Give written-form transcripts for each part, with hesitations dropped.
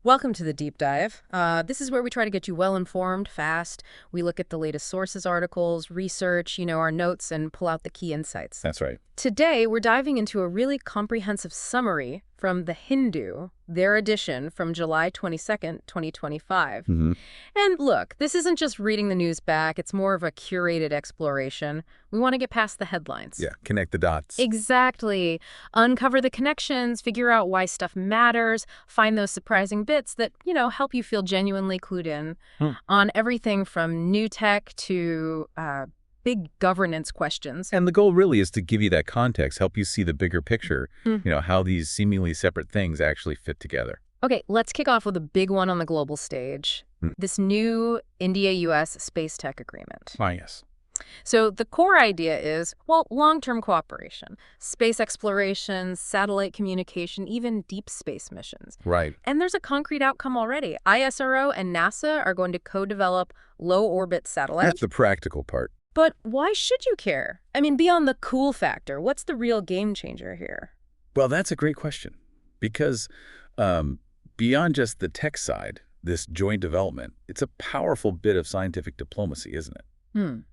Welcome to the deep dive. This is where we try to get you well informed, fast. We look at the latest sources, articles, research, our notes, and pull out the key insights. That's right. Today, we're diving into a really comprehensive summary from The Hindu, their edition from July 22nd, 2025. And look, this isn't just reading the news back. It's more of a curated exploration. We want to get past the headlines. Yeah, connect the dots. Exactly. Uncover the connections, figure out why stuff matters, find those surprising bits that, help you feel genuinely clued in on everything from new tech to big governance questions. And the goal really is to give you that context, help you see the bigger picture, how these seemingly separate things actually fit together. Okay, let's kick off with a big one on the global stage. This new India-US space tech agreement. Ah, yes. So the core idea is, long-term cooperation, space exploration, satellite communication, even deep space missions. Right. And there's a concrete outcome already. ISRO and NASA are going to co-develop low-orbit satellites. That's the practical part. But why should you care? I mean, beyond the cool factor, what's the real game changer here? Well, that's a great question. Because beyond just the tech side, this joint development, it's a powerful bit of scientific diplomacy, isn't it?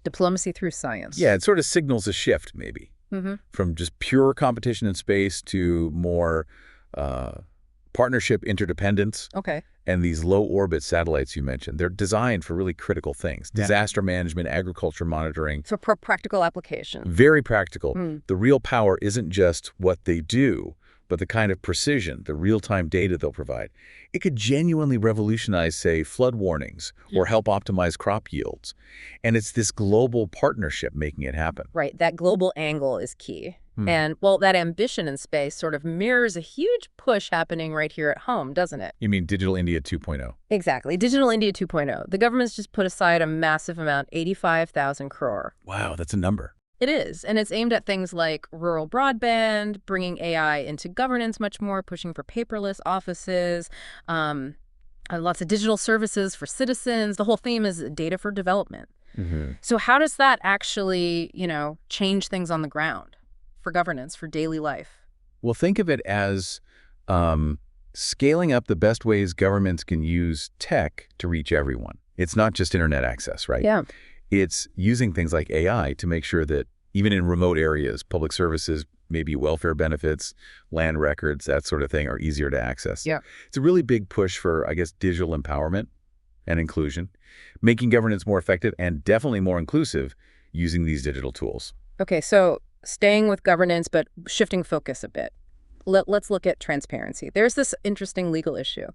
Diplomacy through science. Yeah, it sort of signals a shift, maybe, from just pure competition in space to more partnership interdependence. Okay. And these low-orbit satellites you mentioned, they're designed for really critical things. Disaster management, agriculture monitoring. So practical application. Very practical. The real power isn't just what they do, but the kind of precision, the real-time data they'll provide. It could genuinely revolutionize, say, flood warnings or help optimize crop yields. And it's this global partnership making it happen. Right. That global angle is key. And, that ambition in space sort of mirrors a huge push happening right here at home, doesn't it? You mean Digital India 2.0? Exactly. Digital India 2.0. The government's just put aside a massive amount, 85,000 crore. Wow, that's a number. It is. And it's aimed at things like rural broadband, bringing AI into governance much more, pushing for paperless offices, lots of digital services for citizens. The whole theme is data for development. So how does that actually, change things on the ground? For governance, for daily life? Well, think of it as scaling up the best ways governments can use tech to reach everyone. It's not just internet access, right? Yeah. It's using things like AI to make sure that even in remote areas, public services, maybe welfare benefits, land records, that sort of thing are easier to access. Yeah. It's a really big push for, I guess, digital empowerment and inclusion, making governance more effective and definitely more inclusive using these digital tools. Okay, so staying with governance, but shifting focus a bit. Let's look at transparency. There's this interesting legal issue.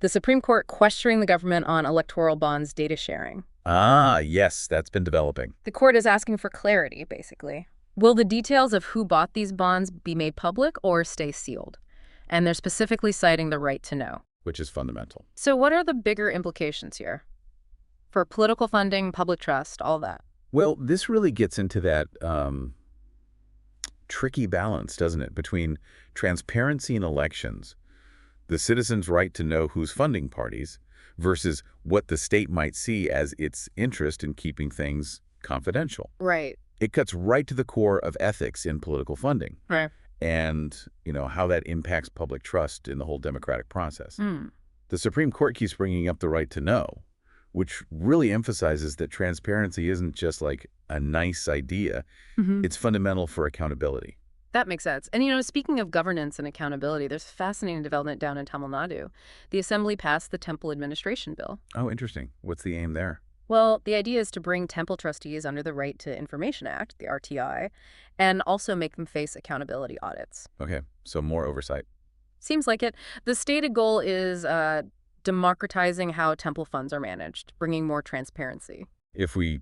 The Supreme Court questioning the government on electoral bonds data sharing. Ah, yes, that's been developing. The court is asking for clarity, basically. Will the details of who bought these bonds be made public or stay sealed? And they're specifically citing the right to know. Which is fundamental. So what are the bigger implications here? For political funding, public trust, all that. Well, this really gets into that tricky balance, doesn't it, between transparency in elections, the citizens' right to know who's funding parties, versus what the state might see as its interest in keeping things confidential. Right. It cuts right to the core of ethics in political funding. Right. And, how that impacts public trust in the whole democratic process. The Supreme Court keeps bringing up the right to know, which really emphasizes that transparency isn't just like a nice idea. It's fundamental for accountability. That makes sense. And, speaking of governance and accountability, there's a fascinating development down in Tamil Nadu. The Assembly passed the Temple Administration Bill. Oh, interesting. What's the aim there? Well, the idea is to bring temple trustees under the Right to Information Act, the RTI, and also make them face accountability audits. Okay, so more oversight. Seems like it. The stated goal is democratizing how temple funds are managed, bringing more transparency. If we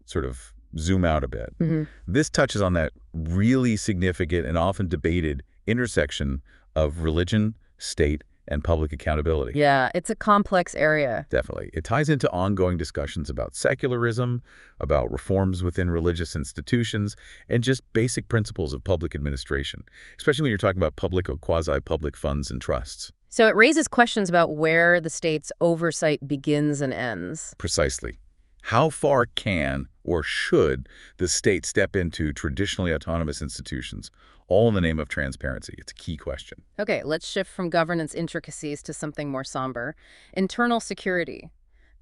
sort of zoom out a bit, this touches on that really significant and often debated intersection of religion, state, and public accountability. Yeah, it's a complex area. Definitely. It ties into ongoing discussions about secularism, about reforms within religious institutions, and just basic principles of public administration, especially when you're talking about public or quasi-public funds and trusts. So it raises questions about where the state's oversight begins and ends. Precisely. How far can or should the state step into traditionally autonomous institutions, all in the name of transparency? It's a key question. Okay, let's shift from governance intricacies to something more somber. Internal security.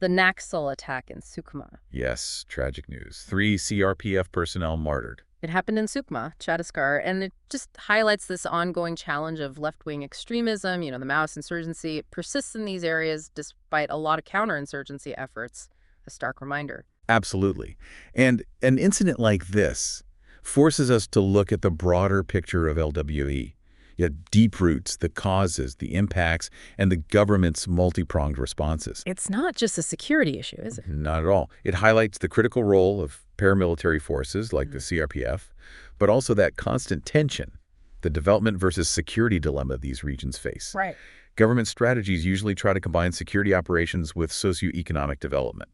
The Naxal attack in Sukma. Yes, tragic news. 3 CRPF personnel martyred. It happened in Sukma, Chhattisgarh, and it just highlights this ongoing challenge of left-wing extremism. The Maoist insurgency persists in these areas despite a lot of counterinsurgency efforts. A stark reminder. Absolutely. And an incident like this forces us to look at the broader picture of LWE. Deep roots, the causes, the impacts, and the government's multi-pronged responses. It's not just a security issue, is it? Not at all. It highlights the critical role of paramilitary forces like the CRPF, but also that constant tension, the development versus security dilemma these regions face. Right. Government strategies usually try to combine security operations with socioeconomic development.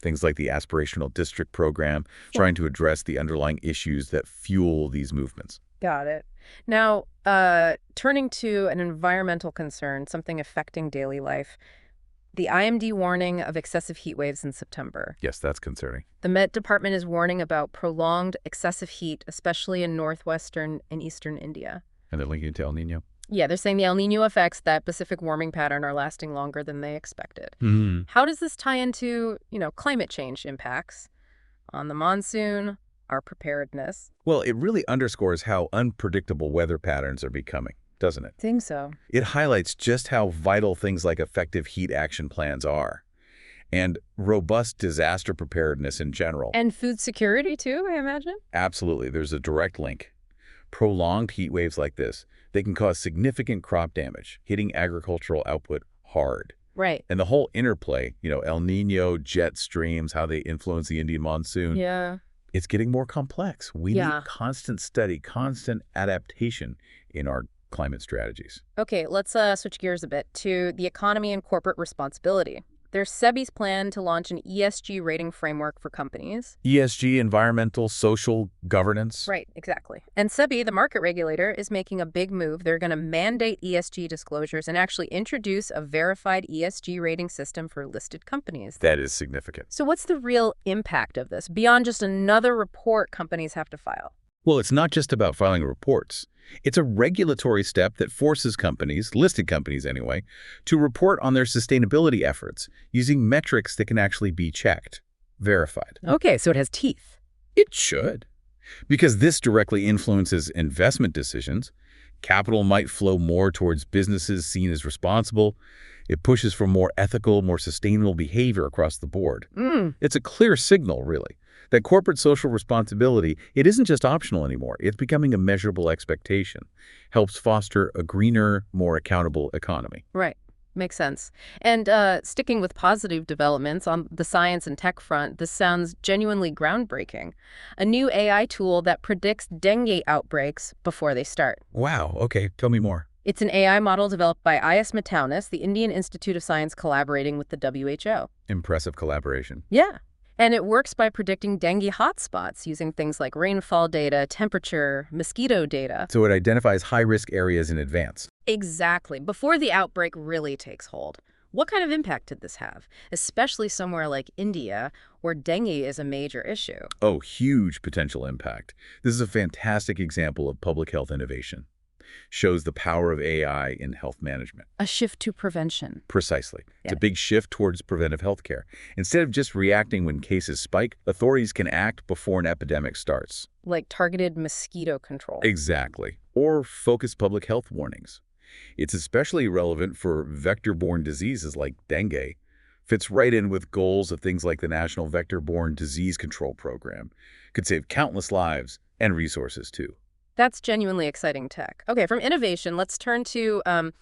Things like the Aspirational District Program, trying to address the underlying issues that fuel these movements. Got it. Now, turning to an environmental concern, something affecting daily life, the IMD warning of excessive heat waves in September. Yes, that's concerning. The Met Department is warning about prolonged excessive heat, especially in northwestern and eastern India. And they're linking it to El Nino? Yeah, they're saying the El Nino effects, that Pacific warming pattern, are lasting longer than they expected. Mm-hmm. How does this tie into, climate change impacts on the monsoon, our preparedness? Well, it really underscores how unpredictable weather patterns are becoming, doesn't it? I think so. It highlights just how vital things like effective heat action plans are, and robust disaster preparedness in general. And food security, too, I imagine? Absolutely. There's a direct link. Prolonged heat waves like this, they can cause significant crop damage, hitting agricultural output hard. Right. And the whole interplay, El Nino, jet streams, how they influence the Indian monsoon. Yeah. It's getting more complex. We need constant study, constant adaptation in our climate strategies. Okay, let's switch gears a bit to the economy and corporate responsibility. There's SEBI's plan to launch an ESG rating framework for companies. ESG, environmental, social, governance. Right, exactly. And SEBI, the market regulator, is making a big move. They're going to mandate ESG disclosures and actually introduce a verified ESG rating system for listed companies. That is significant. So what's the real impact of this, beyond just another report companies have to file? Well, it's not just about filing reports. It's a regulatory step that forces companies, listed companies anyway, to report on their sustainability efforts using metrics that can actually be checked, verified. Okay, so it has teeth. It should. Because this directly influences investment decisions. Capital might flow more towards businesses seen as responsible. It pushes for more ethical, more sustainable behavior across the board. It's a clear signal, really, that corporate social responsibility, it isn't just optional anymore. It's becoming a measurable expectation. Helps foster a greener, more accountable economy. Right. Makes sense. And sticking with positive developments on the science and tech front, this sounds genuinely groundbreaking. A new AI tool that predicts dengue outbreaks before they start. Wow. Okay. Tell me more. It's an AI model developed by IS Mataunis, the Indian Institute of Science collaborating with the WHO. Impressive collaboration. Yeah. And it works by predicting dengue hotspots using things like rainfall data, temperature, mosquito data. So it identifies high-risk areas in advance. Exactly, before the outbreak really takes hold. What kind of impact did this have, especially somewhere like India, where dengue is a major issue? Oh, huge potential impact. This is a fantastic example of public health innovation. Shows the power of AI in health management. A shift to prevention. Precisely. It's a big shift towards preventive health care. Instead of just reacting when cases spike, authorities can act before an epidemic starts. Like targeted mosquito control. Exactly. Or focused public health warnings. It's especially relevant for vector-borne diseases like dengue. Fits right in with goals of things like the National Vector-Borne Disease Control Program. Could save countless lives and resources, too. That's genuinely exciting tech. Okay, from innovation, let's turn to a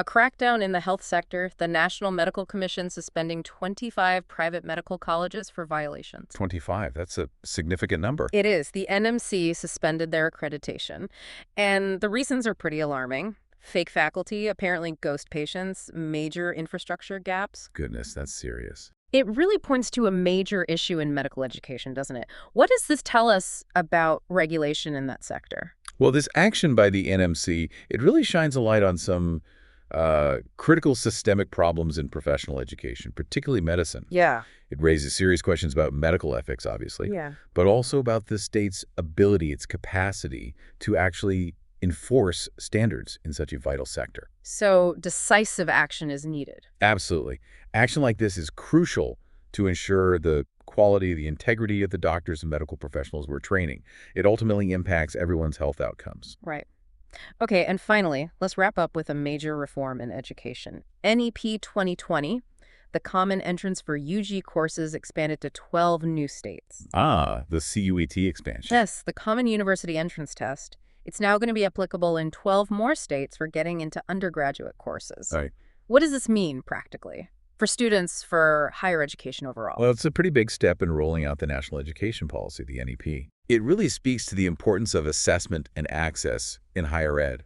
crackdown in the health sector. The National Medical Commission suspending 25 private medical colleges for violations. 25, that's a significant number. It is. The NMC suspended their accreditation. And the reasons are pretty alarming. Fake faculty, apparently ghost patients, major infrastructure gaps. Goodness, that's serious. It really points to a major issue in medical education, doesn't it? What does this tell us about regulation in that sector? Well, this action by the NMC, it really shines a light on some Critical systemic problems in professional education, particularly medicine. Yeah. It raises serious questions about medical ethics, obviously, Yeah. but also about the state's ability, its capacity to actually enforce standards in such a vital sector. So decisive action is needed. Absolutely. Action like this is crucial to ensure the quality, the integrity of the doctors and medical professionals we're training. It ultimately impacts everyone's health outcomes. Right. Okay, and finally, let's wrap up with a major reform in education. NEP 2020, the common entrance for UG courses expanded to 12 new states. Ah, the CUET expansion. Yes, the Common University Entrance Test. It's now going to be applicable in 12 more states for getting into undergraduate courses. Right. What does this mean practically for students for higher education overall? Well, it's a pretty big step in rolling out the National Education Policy, the NEP. It really speaks to the importance of assessment and access in higher ed.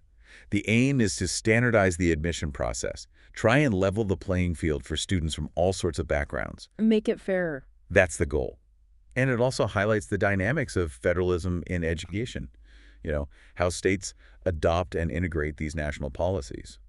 The aim is to standardize the admission process, try and level the playing field for students from all sorts of backgrounds. Make it fairer. That's the goal. And it also highlights the dynamics of federalism in education, how states adopt and integrate these national policies.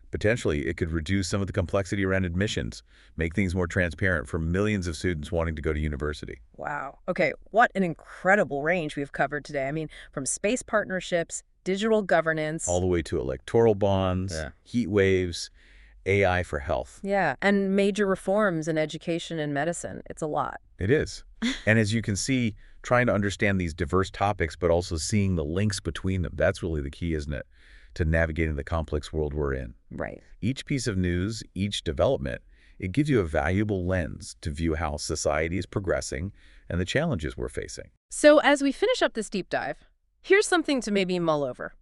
Potentially, it could reduce some of the complexity around admissions, make things more transparent for millions of students wanting to go to university. Wow. Okay, what an incredible range we've covered today. I mean, from space partnerships, digital governance. All the way to electoral bonds, Yeah. heat waves, AI for health. Yeah, and major reforms in education and medicine. It's a lot. It is. And as you can see, trying to understand these diverse topics, but also seeing the links between them, that's really the key, isn't it, to navigating the complex world we're in. Right. Each piece of news, each development, it gives you a valuable lens to view how society is progressing and the challenges we're facing. So as we finish up this deep dive, here's something to maybe mull over.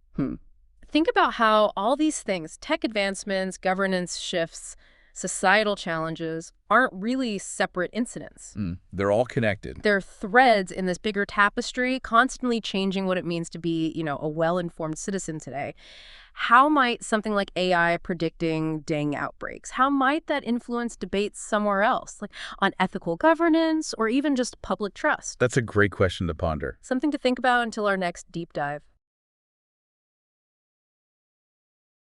Think about how all these things, tech advancements, governance shifts, societal challenges, aren't really separate incidents. They're all connected. They're threads in this bigger tapestry, constantly changing what it means to be, a well-informed citizen today. How might something like AI predicting dengue outbreaks, how might that influence debates somewhere else, like on ethical governance or even just public trust? That's a great question to ponder. Something to think about until our next deep dive.